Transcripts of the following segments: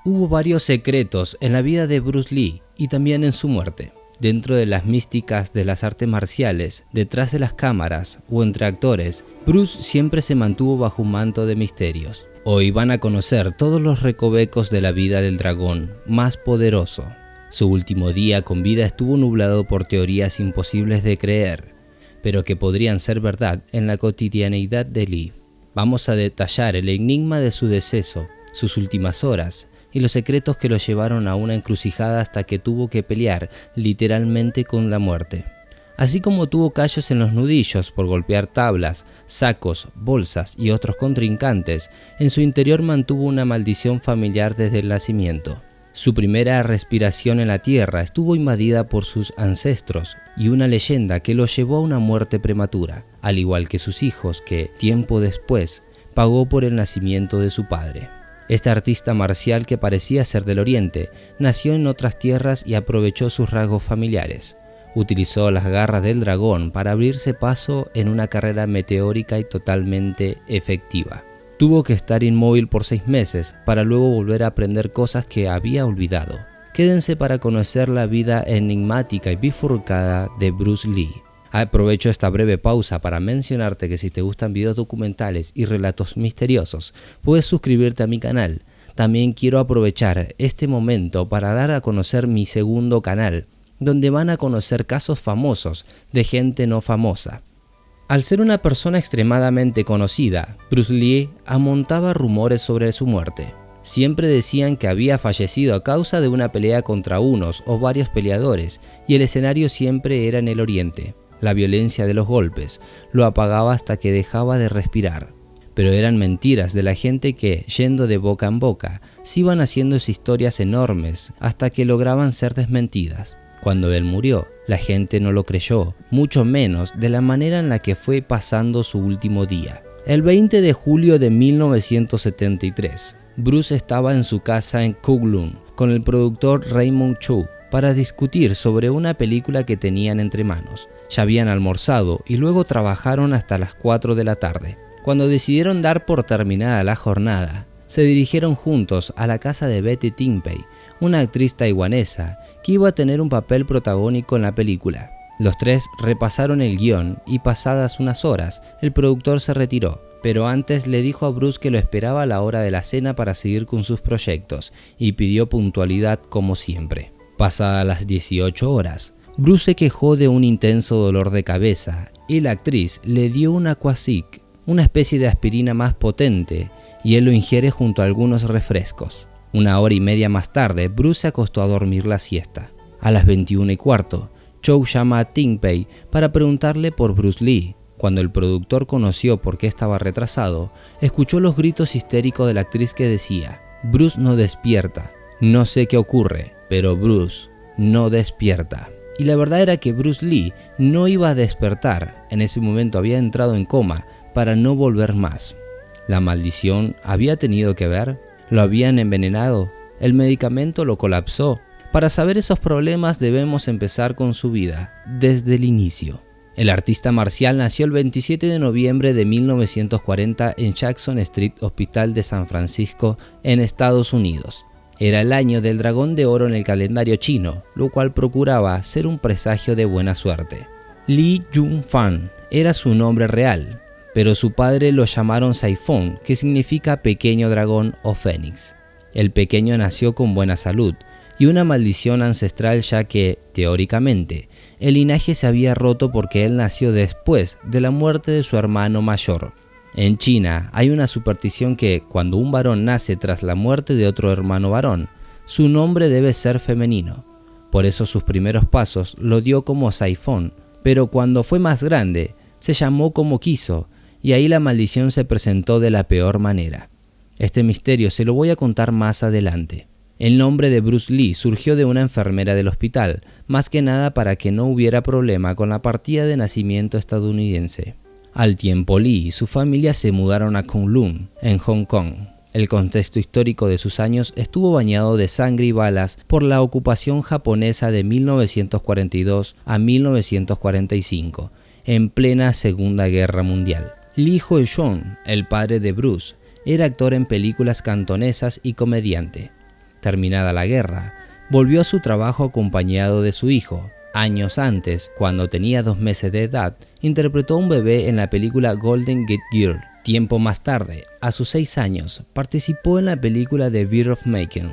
Hubo varios secretos en la vida de Bruce Lee y también en su muerte. Dentro de las místicas de las artes marciales, detrás de las cámaras o entre actores, Bruce siempre se mantuvo bajo un manto de misterios. Hoy van a conocer todos los recovecos de la vida del dragón más poderoso. Su último día con vida estuvo nublado por teorías imposibles de creer, pero que podrían ser verdad en la cotidianeidad de Lee. Vamos a detallar el enigma de su deceso, sus últimas horas y los secretos que lo llevaron a una encrucijada hasta que tuvo que pelear literalmente con la muerte. Así como tuvo callos en los nudillos por golpear tablas, sacos, bolsas y otros contrincantes, en su interior mantuvo una maldición familiar desde el nacimiento. Su primera respiración en la tierra estuvo invadida por sus ancestros y una leyenda que lo llevó a una muerte prematura, al igual que sus hijos que, tiempo después, pagó por el nacimiento de su padre. Este artista marcial que parecía ser del Oriente, nació en otras tierras y aprovechó sus rasgos familiares. Utilizó las garras del dragón para abrirse paso en una carrera meteórica y totalmente efectiva. Tuvo que estar inmóvil por 6 meses para luego volver a aprender cosas que había olvidado. Quédense para conocer la vida enigmática y bifurcada de Bruce Lee. Aprovecho esta breve pausa para mencionarte que si te gustan videos documentales y relatos misteriosos, puedes suscribirte a mi canal. También quiero aprovechar este momento para dar a conocer mi segundo canal, donde van a conocer casos famosos de gente no famosa. Al ser una persona extremadamente conocida, Bruce Lee amontaba rumores sobre su muerte. Siempre decían que había fallecido a causa de una pelea contra unos o varios peleadores, y el escenario siempre era en el Oriente. La violencia de los golpes lo apagaba hasta que dejaba de respirar. Pero eran mentiras de la gente que, yendo de boca en boca, se iban haciendo historias enormes hasta que lograban ser desmentidas. Cuando él murió, la gente no lo creyó, mucho menos de la manera en la que fue pasando su último día. El 20 de julio de 1973, Bruce estaba en su casa en Kowloon con el productor Raymond Chow para discutir sobre una película que tenían entre manos. Ya habían almorzado y luego trabajaron hasta las 4 de la tarde. Cuando decidieron dar por terminada la jornada, se dirigieron juntos a la casa de Betty Timpei, una actriz taiwanesa que iba a tener un papel protagónico en la película. Los tres repasaron el guión y pasadas unas horas, el productor se retiró, pero antes le dijo a Bruce que lo esperaba a la hora de la cena para seguir con sus proyectos y pidió puntualidad como siempre. Pasadas las 18 horas, Bruce se quejó de un intenso dolor de cabeza y la actriz le dio un Aquasic, una especie de aspirina más potente, y él lo ingiere junto a algunos refrescos. 1 hora y media más tarde, Bruce se acostó a dormir la siesta. A las 21:15, Chow llama a Timpei para preguntarle por Bruce Lee. Cuando el productor conoció por qué estaba retrasado, escuchó los gritos histéricos de la actriz que decía: Bruce no despierta. No sé qué ocurre, pero Bruce no despierta. Y la verdad era que Bruce Lee no iba a despertar. En ese momento había entrado en coma para no volver más. ¿La maldición había tenido que ver? ¿Lo habían envenenado? ¿El medicamento lo colapsó? Para saber esos problemas debemos empezar con su vida, desde el inicio. El artista marcial nació el 27 de noviembre de 1940 en Jackson Street Hospital de San Francisco, en Estados Unidos. Era el año del dragón de oro en el calendario chino, lo cual procuraba ser un presagio de buena suerte. Lee Jun-fan era su nombre real, pero su padre lo llamaron Saifón, que significa pequeño dragón o fénix. El pequeño nació con buena salud y una maldición ancestral, ya que, teóricamente, el linaje se había roto porque él nació después de la muerte de su hermano mayor. En China hay una superstición que, cuando un varón nace tras la muerte de otro hermano varón, su nombre debe ser femenino. Por eso sus primeros pasos lo dio como Saifón, pero cuando fue más grande, se llamó como quiso, y ahí la maldición se presentó de la peor manera. Este misterio se lo voy a contar más adelante. El nombre de Bruce Lee surgió de una enfermera del hospital, más que nada para que no hubiera problema con la partida de nacimiento estadounidense. Al tiempo, Lee y su familia se mudaron a Kowloon, en Hong Kong. El contexto histórico de sus años estuvo bañado de sangre y balas por la ocupación japonesa de 1942 a 1945, en plena Segunda Guerra Mundial. Lee Ho-jong, el padre de Bruce, era actor en películas cantonesas y comediante. Terminada la guerra, volvió a su trabajo acompañado de su hijo. Años antes, cuando tenía 2 meses de edad, interpretó a un bebé en la película Golden Gate Girl. Tiempo más tarde, a sus 6 años, participó en la película The Fear of Making.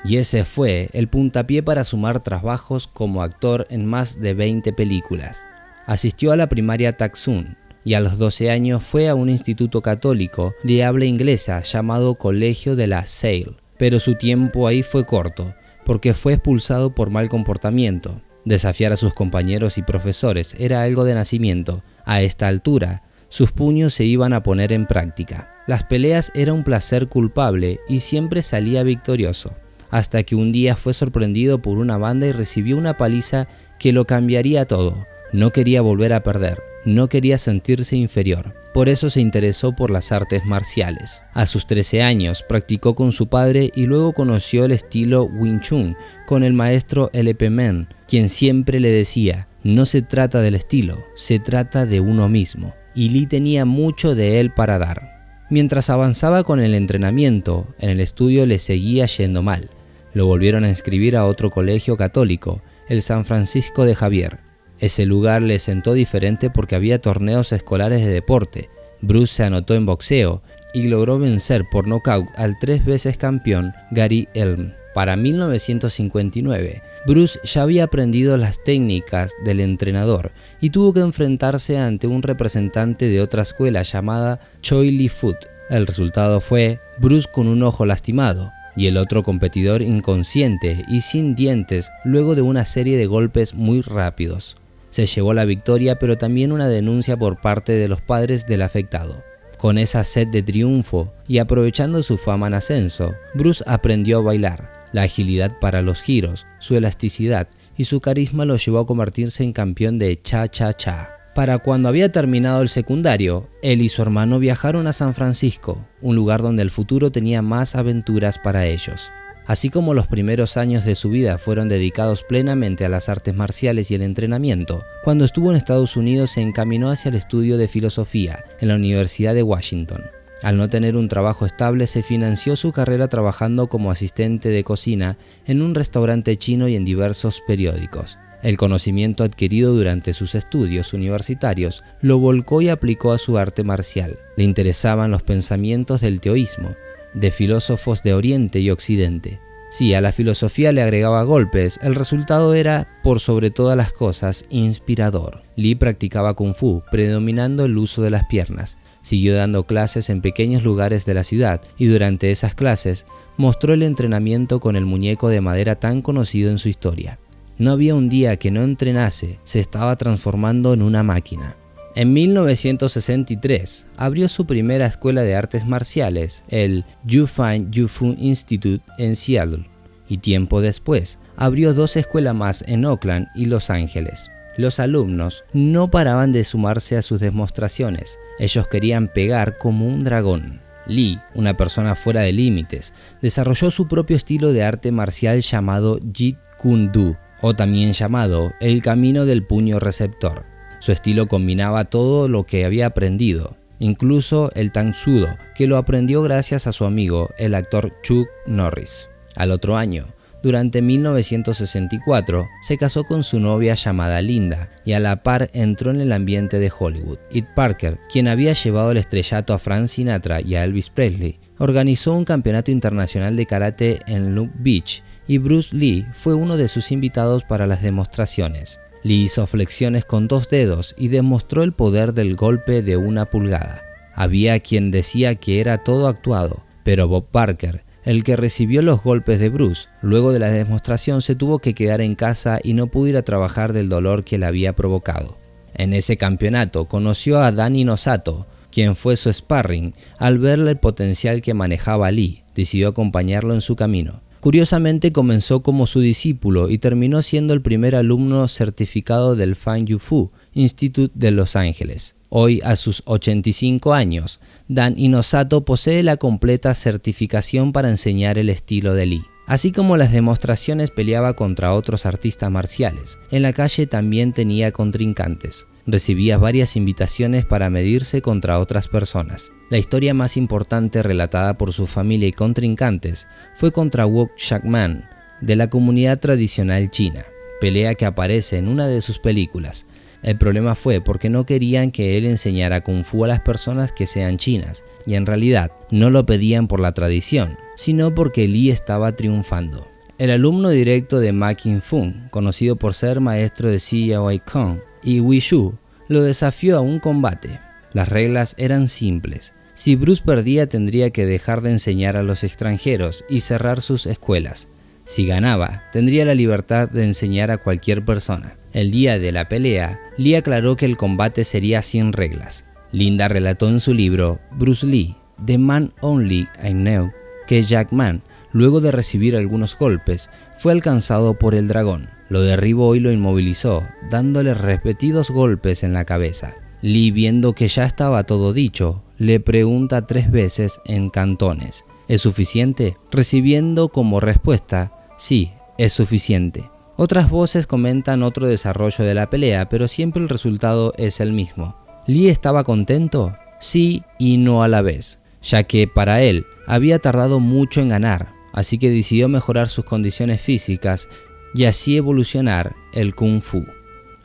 Y ese fue el puntapié para sumar trabajos como actor en más de 20 películas. Asistió a la primaria Tuckson y a los 12 años fue a un instituto católico de habla inglesa llamado Colegio de la Salle, pero su tiempo ahí fue corto, porque fue expulsado por mal comportamiento. Desafiar a sus compañeros y profesores era algo de nacimiento. A esta altura, sus puños se iban a poner en práctica. Las peleas era un placer culpable y siempre salía victorioso, hasta que un día fue sorprendido por una banda y recibió una paliza que lo cambiaría todo. No quería volver a perder, no quería sentirse inferior. Por eso se interesó por las artes marciales. A sus 13 años practicó con su padre y luego conoció el estilo Wing Chun con el maestro L.P. Men, quien siempre le decía: no se trata del estilo, se trata de uno mismo. Y Lee tenía mucho de él para dar. Mientras avanzaba con el entrenamiento, en el estudio le seguía yendo mal. Lo volvieron a inscribir a otro colegio católico, el San Francisco de Javier. Ese lugar le sentó diferente porque había torneos escolares de deporte. Bruce se anotó en boxeo y logró vencer por nocaut al 3 veces campeón Gary Elm. Para 1959, Bruce ya había aprendido las técnicas del entrenador y tuvo que enfrentarse ante un representante de otra escuela llamada Choi Lee Foot. El resultado fue Bruce con un ojo lastimado y el otro competidor inconsciente y sin dientes luego de una serie de golpes muy rápidos. Se llevó la victoria, pero también una denuncia por parte de los padres del afectado. Con esa sed de triunfo y aprovechando su fama en ascenso, Bruce aprendió a bailar. La agilidad para los giros, su elasticidad y su carisma lo llevó a convertirse en campeón de cha-cha-cha. Para cuando había terminado el secundario, él y su hermano viajaron a San Francisco, un lugar donde el futuro tenía más aventuras para ellos. Así como los primeros años de su vida fueron dedicados plenamente a las artes marciales y el entrenamiento, cuando estuvo en Estados Unidos se encaminó hacia el estudio de filosofía en la Universidad de Washington. Al no tener un trabajo estable, se financió su carrera trabajando como asistente de cocina en un restaurante chino y en diversos periódicos. El conocimiento adquirido durante sus estudios universitarios lo volcó y aplicó a su arte marcial. Le interesaban los pensamientos del taoísmo, de filósofos de Oriente y Occidente. Si a la filosofía le agregaba golpes, el resultado era, por sobre todas las cosas, inspirador. Lee practicaba Kung Fu, predominando el uso de las piernas. Siguió dando clases en pequeños lugares de la ciudad y durante esas clases mostró el entrenamiento con el muñeco de madera tan conocido en su historia. No había un día que no entrenase, se estaba transformando en una máquina. En 1963 abrió su primera escuela de artes marciales, el Yufan Yufu Institute en Seattle, y tiempo después abrió 2 escuelas más en Oakland y Los Ángeles. Los alumnos no paraban de sumarse a sus demostraciones, ellos querían pegar como un dragón. Lee, una persona fuera de límites, desarrolló su propio estilo de arte marcial llamado Jeet Kune Do, o también llamado el camino del puño receptor. Su estilo combinaba todo lo que había aprendido, incluso el Tang Soo Do, que lo aprendió gracias a su amigo, el actor Chuck Norris. Al otro año, durante 1964, se casó con su novia llamada Linda y a la par entró en el ambiente de Hollywood. Ed Parker, quien había llevado el estrellato a Frank Sinatra y a Elvis Presley, organizó un campeonato internacional de karate en Long Beach y Bruce Lee fue uno de sus invitados para las demostraciones. Lee hizo flexiones con 2 dedos y demostró el poder del golpe de 1 pulgada. Había quien decía que era todo actuado, pero Bob Barker, el que recibió los golpes de Bruce, luego de la demostración se tuvo que quedar en casa y no pudo ir a trabajar del dolor que le había provocado. En ese campeonato conoció a Dan Inosato, quien fue su sparring. Al ver el potencial que manejaba Lee, decidió acompañarlo en su camino. Curiosamente comenzó como su discípulo y terminó siendo el primer alumno certificado del Fan Yu Fu Institute de Los Ángeles. Hoy, a sus 85 años, Dan Inosato posee la completa certificación para enseñar el estilo de Lee. Así como las demostraciones peleaba contra otros artistas marciales, en la calle también tenía contrincantes. recibía varias invitaciones para medirse contra otras personas. La historia más importante relatada por su familia y contrincantes fue contra Wok Shakman, de la comunidad tradicional china, pelea que aparece en una de sus películas. El problema fue porque no querían que él enseñara Kung Fu a las personas que sean chinas, y en realidad no lo pedían por la tradición, sino porque Lee estaba triunfando. El alumno directo de Ma Qingfeng, conocido por ser maestro de Xia Weikong y Wei Shu, lo desafió a un combate. Las reglas eran simples. Si Bruce perdía, tendría que dejar de enseñar a los extranjeros y cerrar sus escuelas. Si ganaba, tendría la libertad de enseñar a cualquier persona. El día de la pelea, Lee aclaró que el combate sería sin reglas. Linda relató en su libro Bruce Lee, The Man Only I Know, que Jack Man, luego de recibir algunos golpes, fue alcanzado por el dragón. Lo derribó y lo inmovilizó, dándole repetidos golpes en la cabeza. Lee, viendo que ya estaba todo dicho, le pregunta 3 veces en cantones: ¿es suficiente?, recibiendo como respuesta: sí, es suficiente. Otras voces comentan otro desarrollo de la pelea, pero siempre el resultado es el mismo. ¿Lee estaba contento? Sí y no a la vez, ya que para él había tardado mucho en ganar, así que decidió mejorar sus condiciones físicas y así evolucionar el Kung Fu.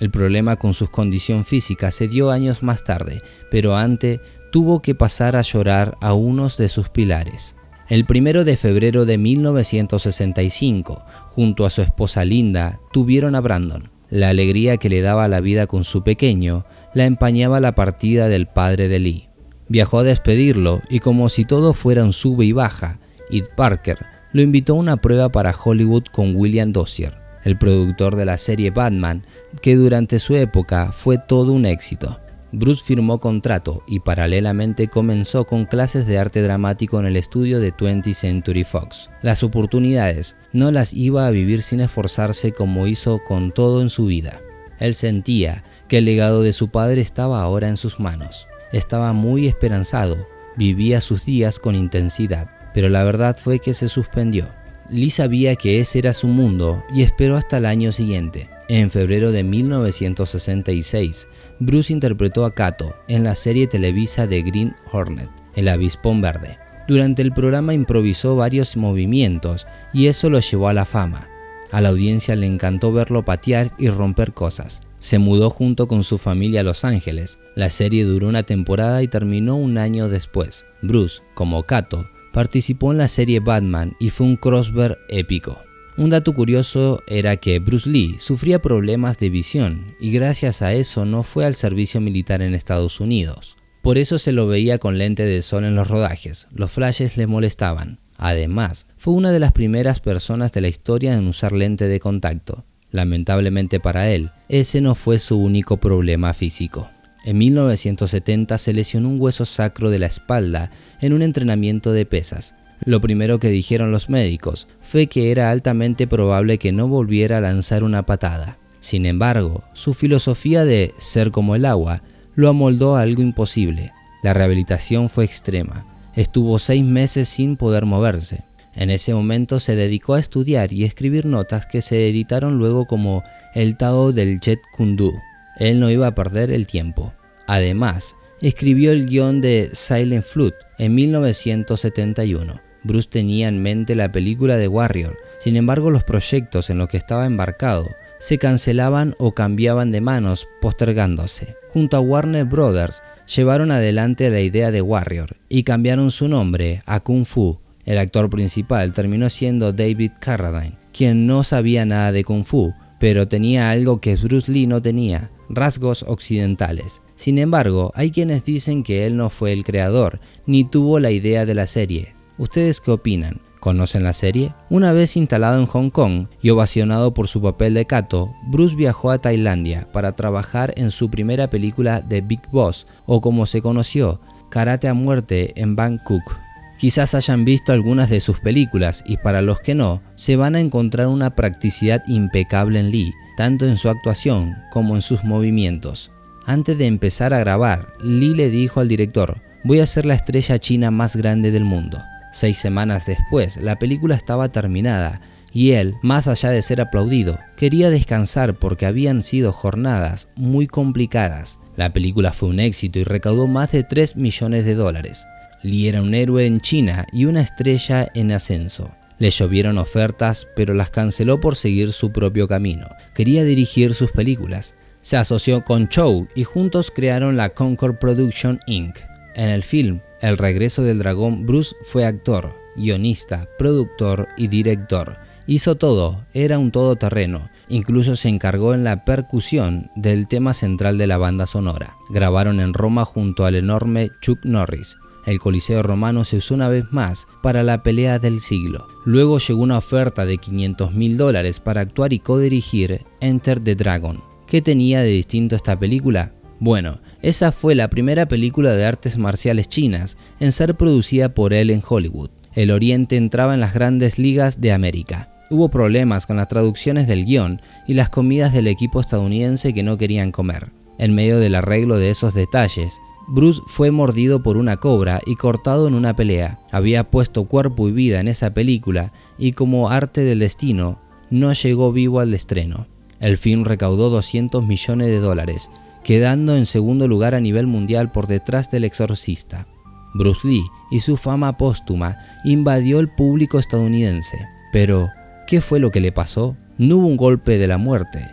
El problema con su condición física se dio años más tarde, pero antes tuvo que pasar a llorar a unos de sus pilares. El 1 de febrero de 1965, junto a su esposa Linda, tuvieron a Brandon. La alegría que le daba la vida con su pequeño la empañaba la partida del padre de Lee. Viajó a despedirlo y, como si todo fuera un sube y baja, Ed Parker lo invitó a una prueba para Hollywood con William Dozier, el productor de la serie Batman, que durante su época fue todo un éxito. Bruce firmó contrato y paralelamente comenzó con clases de arte dramático en el estudio de 20th Century Fox. Las oportunidades no las iba a vivir sin esforzarse como hizo con todo en su vida. Él sentía que el legado de su padre estaba ahora en sus manos. Estaba muy esperanzado, vivía sus días con intensidad, pero la verdad fue que se suspendió. Lee sabía que ese era su mundo y esperó hasta el año siguiente. En febrero de 1966, Bruce interpretó a Kato en la serie televisa de Green Hornet, El Avispón Verde. Durante el programa improvisó varios movimientos y eso lo llevó a la fama. A la audiencia le encantó verlo patear y romper cosas. Se mudó junto con su familia a Los Ángeles. La serie duró una temporada y terminó un año después. Bruce, como Kato, participó en la serie Batman y fue un crossover épico. Un dato curioso era que Bruce Lee sufría problemas de visión y gracias a eso no fue al servicio militar en Estados Unidos. Por eso se lo veía con lente de sol en los rodajes, los flashes le molestaban. Además, fue una de las primeras personas de la historia en usar lente de contacto. Lamentablemente para él, ese no fue su único problema físico. En 1970 se lesionó un hueso sacro de la espalda en un entrenamiento de pesas. Lo primero que dijeron los médicos fue que era altamente probable que no volviera a lanzar una patada. Sin embargo, su filosofía de ser como el agua lo amoldó a algo imposible. La rehabilitación fue extrema. Estuvo 6 meses sin poder moverse. En ese momento se dedicó a estudiar y escribir notas que se editaron luego como el Tao del Jet Kune Do. Él no iba a perder el tiempo. Además, escribió el guión de Silent Flute en 1971. Bruce tenía en mente la película de Warrior, sin embargo los proyectos en los que estaba embarcado se cancelaban o cambiaban de manos, postergándose. Junto a Warner Brothers llevaron adelante la idea de Warrior y cambiaron su nombre a Kung Fu. El actor principal terminó siendo David Carradine, quien no sabía nada de Kung Fu, pero tenía algo que Bruce Lee no tenía: rasgos occidentales. Sin embargo, hay quienes dicen que él no fue el creador, ni tuvo la idea de la serie. ¿Ustedes qué opinan? ¿Conocen la serie? Una vez instalado en Hong Kong y ovacionado por su papel de Kato, Bruce viajó a Tailandia para trabajar en su primera película The Big Boss, o como se conoció, Karate a Muerte, en Bangkok. Quizás hayan visto algunas de sus películas y para los que no, se van a encontrar una practicidad impecable en Lee, tanto en su actuación como en sus movimientos. Antes de empezar a grabar, Lee le dijo al director: voy a ser la estrella china más grande del mundo. 6 semanas después, la película estaba terminada y él, más allá de ser aplaudido, quería descansar porque habían sido jornadas muy complicadas. La película fue un éxito y recaudó más de $3 millones. Lee era un héroe en China y una estrella en ascenso. Le llovieron ofertas, pero las canceló por seguir su propio camino. Quería dirigir sus películas. Se asoció con Chow y juntos crearon la Concord Production Inc. En el film El regreso del dragón, Bruce fue actor, guionista, productor y director. Hizo todo, era un todoterreno. Incluso se encargó en la percusión del tema central de la banda sonora. Grabaron en Roma junto al enorme Chuck Norris. El Coliseo romano se usó una vez más para la pelea del siglo. Luego llegó una oferta de $500.000 para actuar y codirigir Enter the Dragon. ¿Qué tenía de distinto esta película? Bueno, esa fue la primera película de artes marciales chinas en ser producida por él en Hollywood. El Oriente entraba en las grandes ligas de América. Hubo problemas con las traducciones del guión y las comidas del equipo estadounidense que no querían comer. En medio del arreglo de esos detalles, Bruce fue mordido por una cobra y cortado en una pelea. Había puesto cuerpo y vida en esa película y como arte del destino, no llegó vivo al estreno. El film recaudó $200 millones, quedando en segundo lugar a nivel mundial por detrás del Exorcista. Bruce Lee y su fama póstuma invadió el público estadounidense. Pero, ¿qué fue lo que le pasó? No hubo un golpe de la muerte,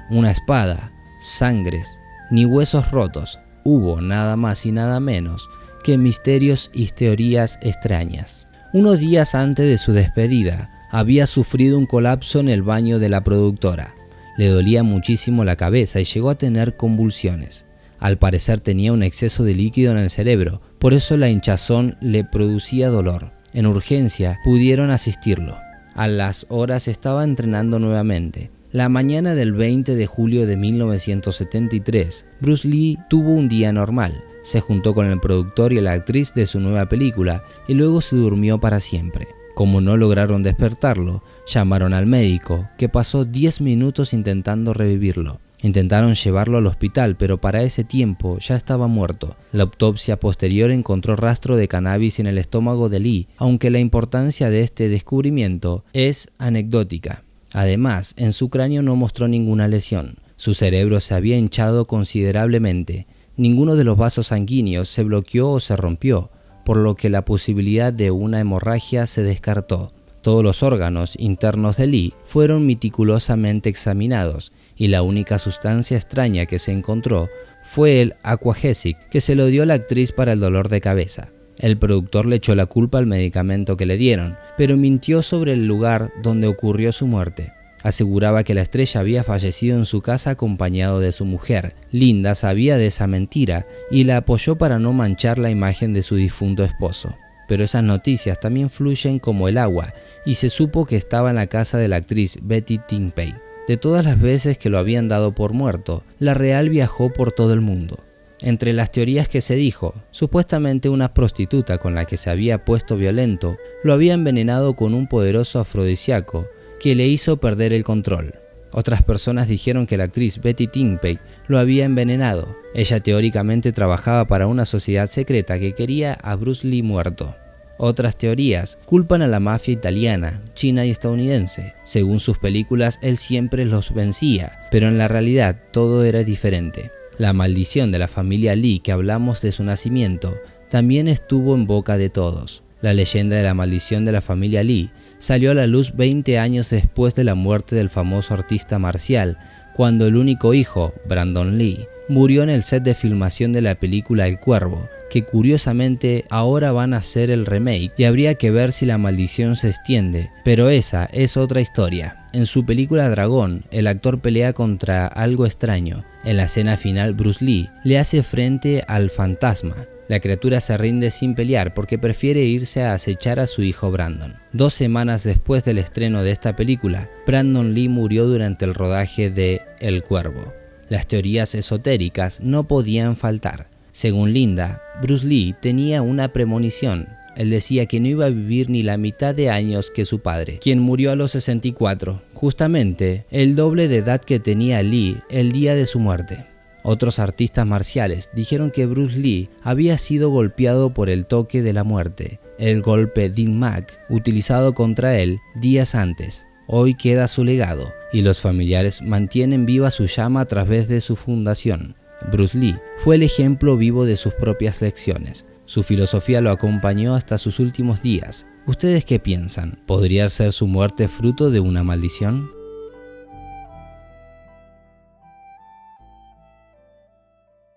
una espada, sangres, ni huesos rotos. Hubo nada más y nada menos que misterios y teorías extrañas. Unos días antes de su despedida, había sufrido un colapso en el baño de la productora. Le dolía muchísimo la cabeza y llegó a tener convulsiones. Al parecer tenía un exceso de líquido en el cerebro, por eso la hinchazón le producía dolor. En urgencia pudieron asistirlo. A las horas estaba entrenando nuevamente. La mañana del 20 de julio de 1973, Bruce Lee tuvo un día normal. Se juntó con el productor y la actriz de su nueva película y luego se durmió para siempre. Como no lograron despertarlo, llamaron al médico, que pasó 10 minutos intentando revivirlo. Intentaron llevarlo al hospital, pero para ese tiempo ya estaba muerto. La autopsia posterior encontró rastro de cannabis en el estómago de Lee, aunque la importancia de este descubrimiento es anecdótica. Además, en su cráneo no mostró ninguna lesión. Su cerebro se había hinchado considerablemente. Ninguno de los vasos sanguíneos se bloqueó o se rompió, por lo que la posibilidad de una hemorragia se descartó. Todos los órganos internos de Lee fueron meticulosamente examinados y la única sustancia extraña que se encontró fue el Aquagesic, que se lo dio a la actriz para el dolor de cabeza. El productor le echó la culpa al medicamento que le dieron, pero mintió sobre el lugar donde ocurrió su muerte. Aseguraba que la estrella había fallecido en su casa acompañado de su mujer. Linda sabía de esa mentira y la apoyó para no manchar la imagen de su difunto esposo. Pero esas noticias también fluyen como el agua y se supo que estaba en la casa de la actriz Betty Timpey. De todas las veces que lo habían dado por muerto, la real viajó por todo el mundo. Entre las teorías que se dijo, supuestamente una prostituta con la que se había puesto violento lo había envenenado con un poderoso afrodisíaco que le hizo perder el control. Otras personas dijeron que la actriz Betty Timpey lo había envenenado. Ella teóricamente trabajaba para una sociedad secreta que quería a Bruce Lee muerto. Otras teorías culpan a la mafia italiana, china y estadounidense. Según sus películas, él siempre los vencía, pero en la realidad todo era diferente. La maldición de la familia Lee, que hablamos de su nacimiento, también estuvo en boca de todos. La leyenda de la maldición de la familia Lee salió a la luz 20 años después de la muerte del famoso artista marcial, cuando el único hijo, Brandon Lee, murió en el set de filmación de la película El Cuervo, que curiosamente ahora van a hacer el remake y habría que ver si la maldición se extiende, pero esa es otra historia. En su película Dragón, el actor pelea contra algo extraño. En la escena final, Bruce Lee le hace frente al fantasma. La criatura se rinde sin pelear porque prefiere irse a acechar a su hijo Brandon. 2 semanas después del estreno de esta película, Brandon Lee murió durante el rodaje de El Cuervo. Las teorías esotéricas no podían faltar. Según Linda, Bruce Lee tenía una premonición. Él decía que no iba a vivir ni la mitad de años que su padre, quien murió a los 64, justamente el doble de edad que tenía Lee el día de su muerte. Otros artistas marciales dijeron que Bruce Lee había sido golpeado por el toque de la muerte, el golpe Dim Mak, utilizado contra él días antes. hoy queda su legado y los familiares mantienen viva su llama a través de su fundación. Bruce Lee fue el ejemplo vivo de sus propias lecciones. Su filosofía lo acompañó hasta sus últimos días. ¿Ustedes qué piensan? ¿Podría ser su muerte fruto de una maldición?